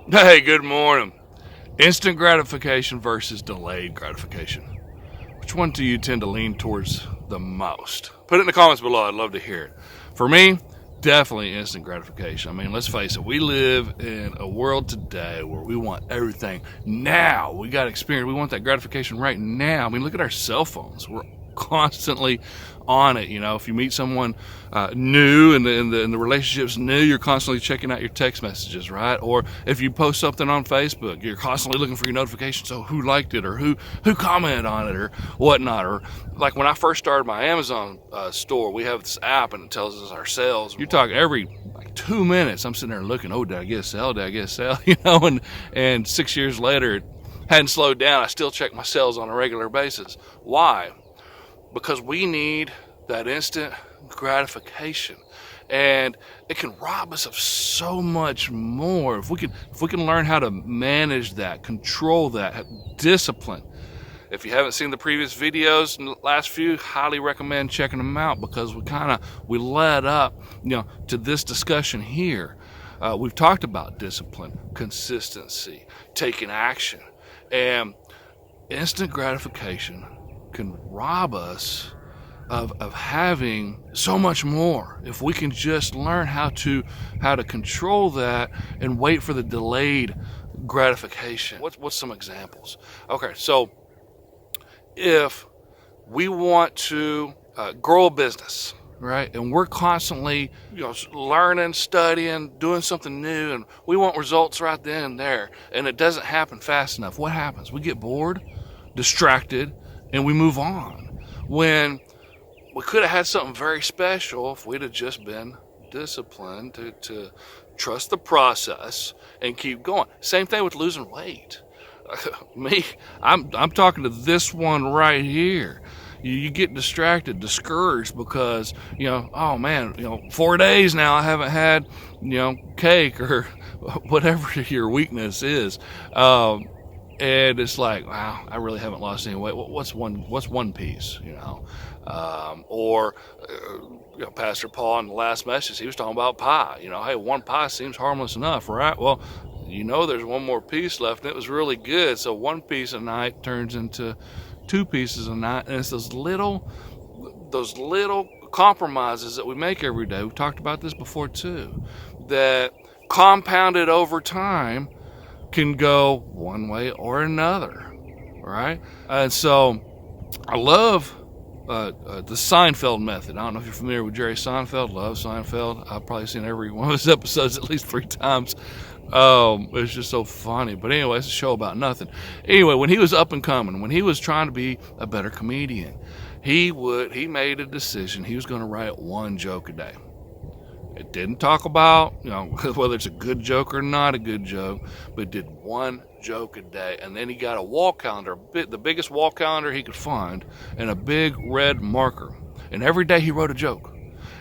Hey, good morning. Instant gratification versus delayed gratification. Which one do you tend to lean towards the most? Put it in the comments below. I'd love to hear it. For me, definitely instant gratification. I mean, let's face it, we live in a world today where we want everything now. We got experience. We want that gratification right now. I mean, look at our cell phones. We're constantly on it. You know, if you meet someone new and the relationship's new, you're constantly checking out your text messages, right? Or if you post something on Facebook, you're constantly looking for your notifications. So who liked it, or who commented on it, or whatnot. Or like when I first started my Amazon store, we have this app and it tells us our sales. You talk every like 2 minutes. I'm sitting there looking, oh, did I get a sale? Did I get a sale? You know, and 6 years later, it hadn't slowed down. I still check my sales on a regular basis. Why? Because we need that instant gratification, and it can rob us of so much more if we can learn how to manage that, control that, discipline. If you haven't seen the previous videos in the last few, highly recommend checking them out, because we led up, to this discussion here. We've talked about discipline, consistency, taking action, and instant gratification can rob us of having so much more if we can just learn how to control that and wait for the delayed gratification. What's some examples? Okay, so if we want to grow a business, right, and we're constantly learning, studying, doing something new, and we want results right then and there, and it doesn't happen fast enough, what happens? We get bored, distracted, and we move on, when we could have had something very special if we'd have just been disciplined to trust the process and keep going. Same thing with losing weight. Me, I'm talking to this one right here. You get distracted, discouraged, because oh man, 4 days now I haven't had cake or whatever your weakness is. And it's like, wow, I really haven't lost any weight. What's one piece, or Pastor Paul in the last message, he was talking about pie. Hey, one pie seems harmless enough, right? Well, there's one more piece left, and it was really good. So one piece a night turns into 2 pieces a night, and it's those little compromises that we make every day. We've talked about this before too, that compounded over time can go one way or another, right? And so I love the Seinfeld method. I don't know if you're familiar with Jerry Seinfeld. Love Seinfeld. I've probably seen every one of his episodes at least 3 times. It's just so funny. But anyway, it's a show about nothing. Anyway, when he was up and coming, when he was trying to be a better comedian, he made a decision. He was going to write one joke a day. It didn't talk about, whether it's a good joke or not a good joke, but did one joke a day. And then he got a wall calendar, the biggest wall calendar he could find, and a big red marker. And every day he wrote a joke.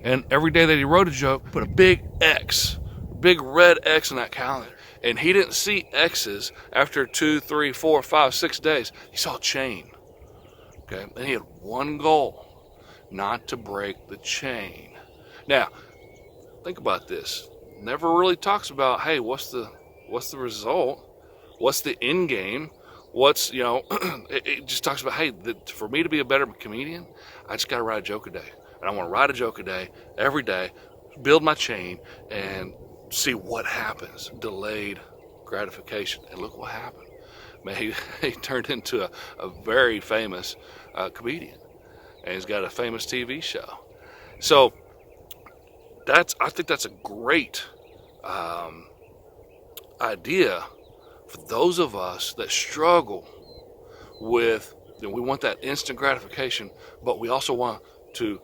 And every day that he wrote a joke, put a big X, big red X in that calendar. And he didn't see X's after 2, 3, 4, 5, 6 days. He saw a chain. Okay, and he had one goal: not to break the chain. Now, think about this. Never really talks about, hey, what's the result? What's the end game? It just talks about, hey, for me to be a better comedian, I just got to write a joke a day. And I want to write a joke a day, every day, build my chain, and see what happens. Delayed gratification. And look what happened. Man, he turned into a very famous comedian. And he's got a famous TV show. So, I think that's a great idea for those of us that struggle with, we want that instant gratification, but we also want to,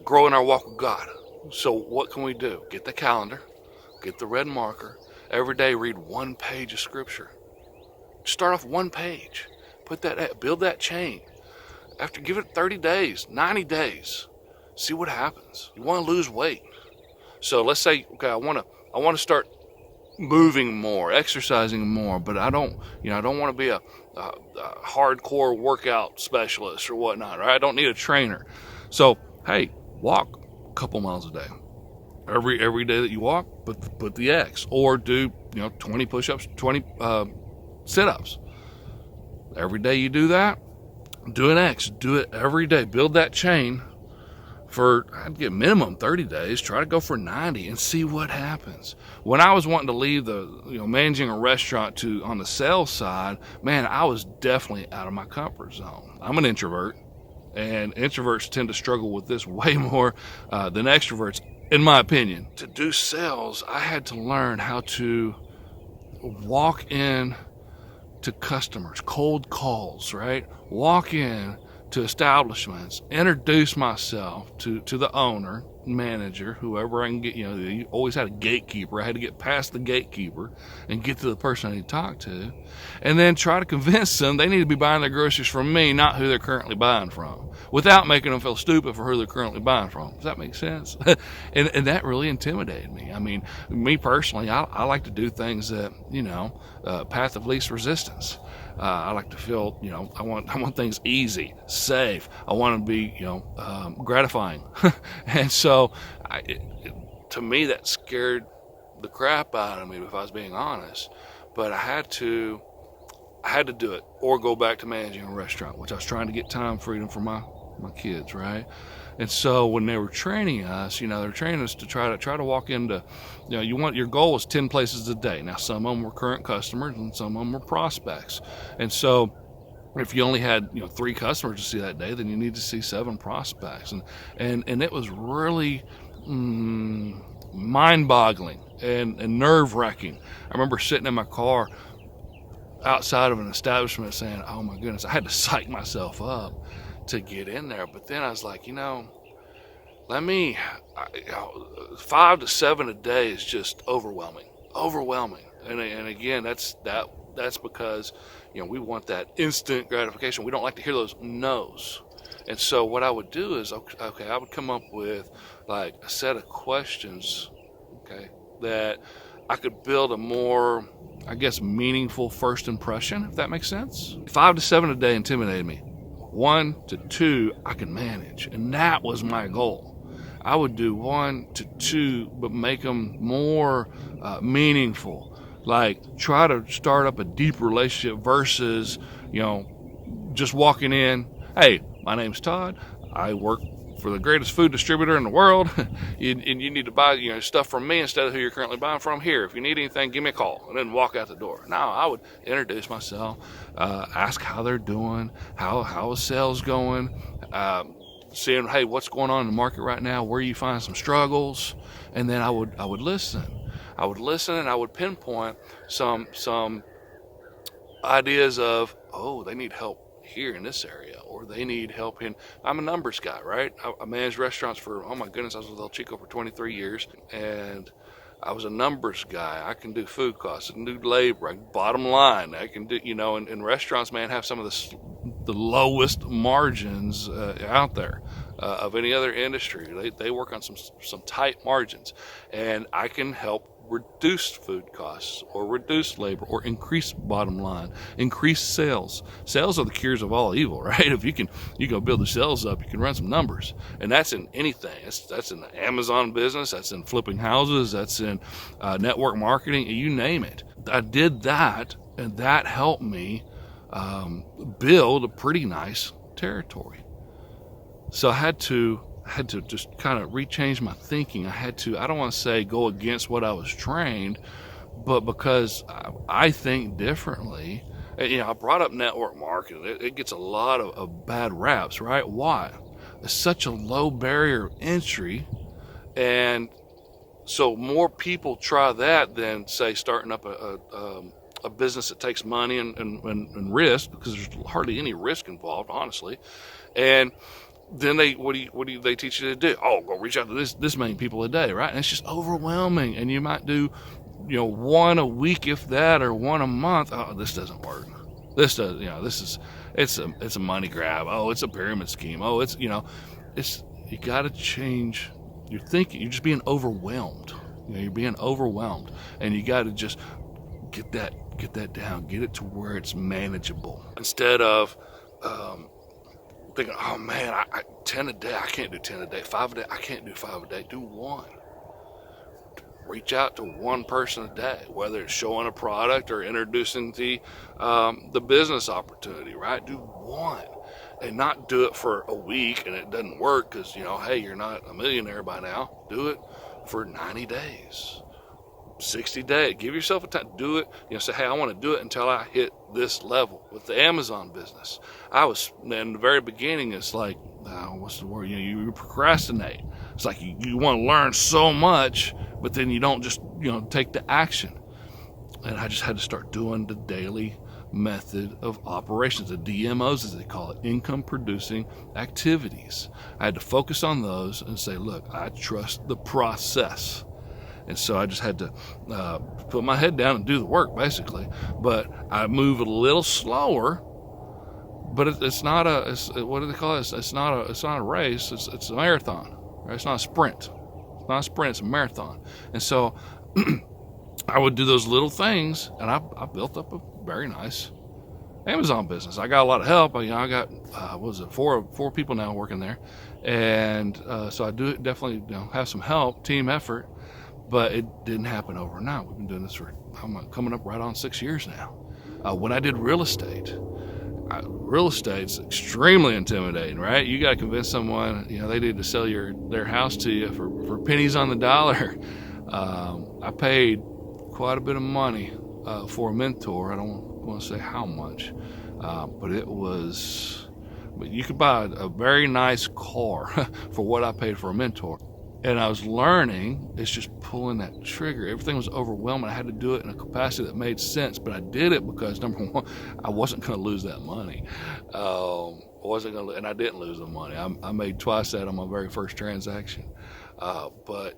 grow in our walk with God. So what can we do? Get the calendar, get the red marker, every day read one page of scripture. Start off one page, build that chain. Give it 30 days, 90 days. See what happens. You want to lose weight. So let's say, okay, I want to start moving more, exercising more, but I don't want to be a hardcore workout specialist or whatnot, right? I don't need a trainer. So, hey, walk a couple miles a day. every day that you walk, put the X, or do 20 push-ups, 20 sit-ups. Every day you do that, do an X. Do it every day. Build that chain for, I'd get minimum 30 days. Try to go for 90 and see what happens. When I was wanting to leave managing a restaurant on the sales side, man, I was definitely out of my comfort zone. I'm an introvert, and introverts tend to struggle with this way more than extroverts, in my opinion. To do sales, I had to learn how to walk in to customers, cold calls, right? Walk in to establishments, introduce myself to the owner, manager, whoever I can get. You always had a gatekeeper. I had to get past the gatekeeper and get to the person I need to talk to, and then try to convince them they need to be buying their groceries from me, not who they're currently buying from, without making them feel stupid for who they're currently buying from. Does that make sense? and that really intimidated me. I mean, me personally, I like to do things that, path of least resistance. I like to feel, I want things easy, safe. I want to be, gratifying. And so to me, that scared the crap out of me, if I was being honest. But I had to do it, or go back to managing a restaurant, which I was trying to get time freedom for my kids, right? And so when they were training us, they were training us to try to walk into, your goal was 10 places a day. Now, some of them were current customers and some of them were prospects. And so if you only had 3 customers to see that day, then you need to see 7 prospects. And it was really mind-boggling and nerve-wracking. I remember sitting in my car outside of an establishment saying, oh my goodness, I had to psych myself up to get in there. But then I was like, 5 to 7 a day is just overwhelming. And again, that's because we want that instant gratification. We don't like to hear those no's. And so what I would do is, I would come up with like a set of questions, that I could build a more, I guess, meaningful first impression, if that makes sense. 5 to 7 a day intimidated me. 1 to 2 I can manage, and that was my goal. I would do 1 to 2, but make them more meaningful. Like, try to start up a deep relationship versus, just walking in. Hey, my name's Todd. I work for the greatest food distributor in the world, and you need to buy stuff from me instead of who you're currently buying from. Here, if you need anything, give me a call, and then walk out the door. Now, I would introduce myself, ask how they're doing, how is sales going, seeing, hey, what's going on in the market right now, where you find some struggles, and then I would listen. I would listen, and I would pinpoint some ideas of, oh, they need help here in this area, or they need help in. I'm a numbers guy, right? I managed restaurants for, oh my goodness, I was with El Chico for 23 years, and I was a numbers guy. I can do food costs, I can do labor, bottom line. I can do, and restaurants, man, have some of the lowest margins out there of any other industry. They work on some tight margins, and I can help reduce food costs, or reduce labor, or increase bottom line, increase sales. Sales are the cures of all evil, right? If you can build the sales up, you can run some numbers, and that's in anything. That's in the Amazon business, that's in flipping houses, that's in network marketing, you name it. I did that, and that helped me build a pretty nice territory. So I had to just kind of rechange my thinking. I don't want to say go against what I was trained, but because I think differently. I brought up network marketing. It gets a lot of bad raps, right? Why? It's such a low barrier of entry, and so more people try that than, say, starting up a business that takes money and risk, because there's hardly any risk involved, honestly. And then what do they teach you to do? Oh, go reach out to this many people a day, right? And it's just overwhelming. And you might do, 1 a week, if that, or 1 a month. Oh, this doesn't work. It's a money grab. Oh, it's a pyramid scheme. Oh, you got to change your thinking. You're just being overwhelmed. You're being overwhelmed, and you got to just get that down. Get it to where it's manageable, instead of thinking, oh man, I 10 a day, I can't do 10 a day. 5 a day, I can't do 5 a day. Do 1. reach out to one person a day, whether it's showing a product or introducing the business opportunity, right? Do one, and not do it for a week and it doesn't work because, hey, you're not a millionaire by now. Do it for 90 days, 60 days. Give yourself a time. Do it. Say, hey, I want to do it until I hit this level. With the Amazon business, I was, in the very beginning, it's like, what's the word? You procrastinate. It's like you want to learn so much, but then you don't just, take the action. And I just had to start doing the daily method of operations, the DMOs as they call it, income producing activities. I had to focus on those and say, look, I trust the process. And so I just had to put my head down and do the work, basically. But I move a little slower. But it's not what do they call it? It's not a race. It's a marathon. Right? It's not a sprint. It's not a sprint. It's a marathon. And so I would do those little things, and I built up a very nice Amazon business. I got a lot of help. I got four people now working there, and so I do definitely have some help, team effort. But it didn't happen overnight. We've been doing this for coming up right on 6 years now. When I did real estate's extremely intimidating, right? You got to convince someone, they need to sell their house to you for pennies on the dollar. I paid quite a bit of money for a mentor. I don't want to say how much, but you could buy a very nice car for what I paid for a mentor. And I was learning, it's just pulling that trigger. Everything was overwhelming. I had to do it in a capacity that made sense, but I did it because, number one, I wasn't going to lose that money. And I didn't lose the money. I made twice that on my very first transaction. But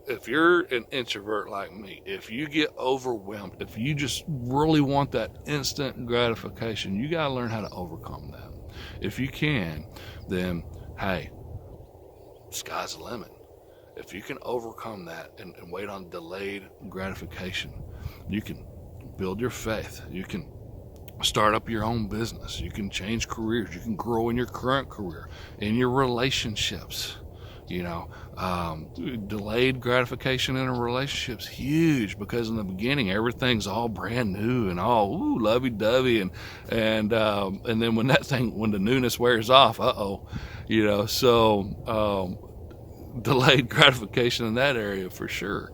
if you're an introvert like me, if you get overwhelmed, if you just really want that instant gratification, you got to learn how to overcome that. If you can, then, hey, sky's the limit. If you can overcome that and wait on delayed gratification, you can build your faith. You can start up your own business. You can change careers. You can grow in your current career, in your relationships. Delayed gratification in a relationship's huge because in the beginning everything's all brand new and all lovey-dovey, and then when the newness wears off, delayed gratification in that area for sure.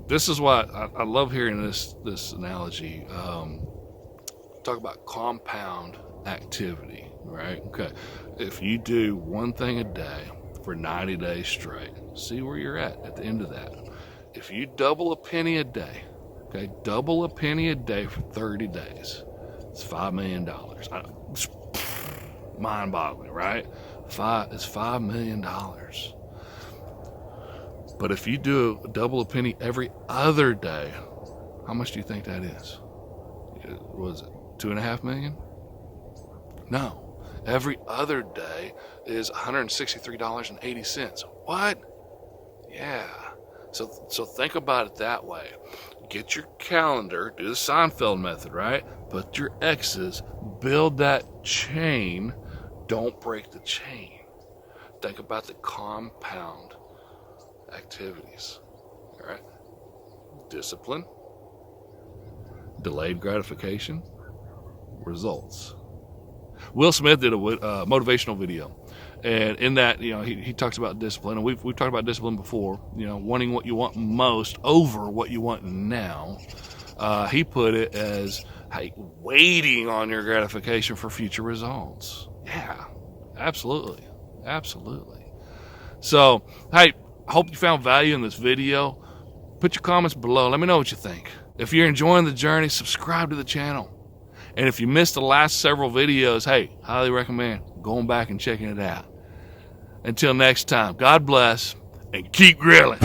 This is why I love hearing this analogy. Talk about compound activity, right? Okay, if you do one thing a day for 90 days straight, see where you're at the end of that. If you double a penny a day, okay, double a penny a day for 30 days, it's $5 million. It's mind-boggling, right? It's $5 million. But if you do double a penny every other day, how much do you think that is? Was it $2.5 million? No. Every other day is $163.80. What? Yeah. So think about it that way. Get your calendar, do the Seinfeld method, right? Put your X's, build that chain. Don't break the chain. Think about the compound activities. All right? Discipline, delayed gratification, results. Will Smith did a motivational video, and in that, he talks about discipline, and we've talked about discipline before. Wanting what you want most over what you want now. He put it as, hey, waiting on your gratification for future results. Yeah, absolutely. So, hey, I hope you found value in this video. Put your comments below. Let me know what you think. If you're enjoying the journey, subscribe to the channel. And if you missed the last several videos, hey, highly recommend going back and checking it out. Until next time, God bless and keep grilling.